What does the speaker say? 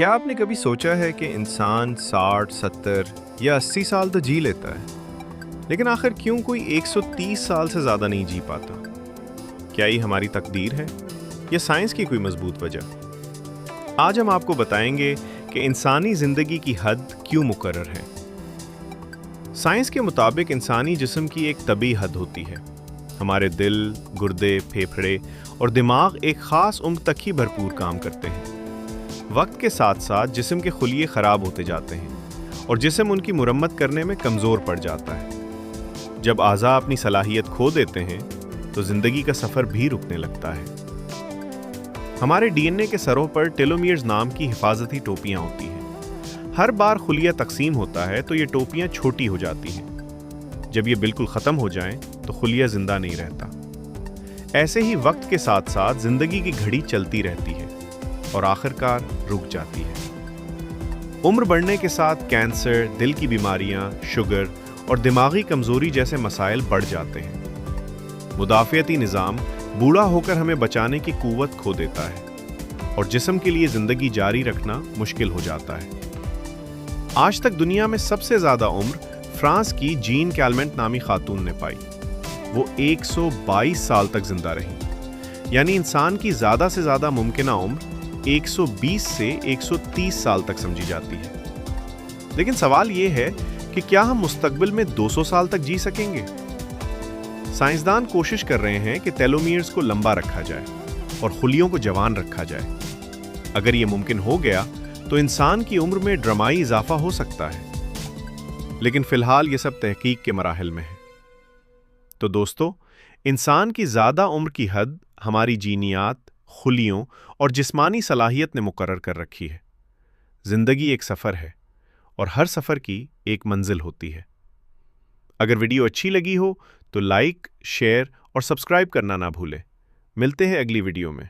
کیا آپ نے کبھی سوچا ہے کہ انسان 60، 70 یا 80 سال تو جی لیتا ہے، لیکن آخر کیوں کوئی 130 سال سے زیادہ نہیں جی پاتا؟ کیا یہ ہماری تقدیر ہے یا سائنس کی کوئی مضبوط وجہ؟ آج ہم آپ کو بتائیں گے کہ انسانی زندگی کی حد کیوں مقرر ہے۔ سائنس کے مطابق انسانی جسم کی ایک طبی حد ہوتی ہے۔ ہمارے دل، گردے، پھیپھڑے اور دماغ ایک خاص عمر تک ہی بھرپور کام کرتے ہیں۔ وقت کے ساتھ ساتھ جسم کے خلیے خراب ہوتے جاتے ہیں اور جسم ان کی مرمت کرنے میں کمزور پڑ جاتا ہے۔ جب اعضاء اپنی صلاحیت کھو دیتے ہیں تو زندگی کا سفر بھی رکنے لگتا ہے۔ ہمارے ڈی این اے کے سروں پر ٹیلومیئرز نام کی حفاظتی ٹوپیاں ہوتی ہیں۔ ہر بار خلیہ تقسیم ہوتا ہے تو یہ ٹوپیاں چھوٹی ہو جاتی ہیں۔ جب یہ بالکل ختم ہو جائیں تو خلیہ زندہ نہیں رہتا۔ ایسے ہی وقت کے ساتھ ساتھ زندگی کی گھڑی چلتی رہتی ہے اور آخر کار رک جاتی ہے۔ عمر بڑھنے کے ساتھ کینسر، دل کی بیماریاں، شوگر اور دماغی کمزوری جیسے مسائل بڑھ جاتے ہیں۔ مدافعتی نظام بوڑھا ہو کر ہمیں بچانے کی قوت کھو دیتا ہے اور جسم کے لیے زندگی جاری رکھنا مشکل ہو جاتا ہے۔ آج تک دنیا میں سب سے زیادہ عمر فرانس کی جین کیلمنٹ نامی خاتون نے پائی۔ وہ 122 سال تک زندہ رہی، یعنی انسان کی زیادہ سے زیادہ ممکنہ عمر 120 سے 130 سال تک سمجھی جاتی ہے۔ لیکن سوال یہ ہے کہ کیا ہم مستقبل میں 200 سال تک جی سکیں گے؟ سائنسدان کوشش کر رہے ہیں کہ ٹیلومیئرز کو لمبا رکھا جائے اور خلیوں کو جوان رکھا جائے۔ اگر یہ ممکن ہو گیا تو انسان کی عمر میں ڈرامائی اضافہ ہو سکتا ہے، لیکن فی الحال یہ سب تحقیق کے مراحل میں ہے۔ تو دوستو، انسان کی زیادہ عمر کی حد ہماری جینیات، خلیوں اور جسمانی صلاحیت نے مقرر کر رکھی ہے۔ زندگی ایک سفر ہے اور ہر سفر کی ایک منزل ہوتی ہے۔ اگر ویڈیو اچھی لگی ہو تو لائک، شیئر اور سبسکرائب کرنا نہ بھولیں۔ ملتے ہیں اگلی ویڈیو میں۔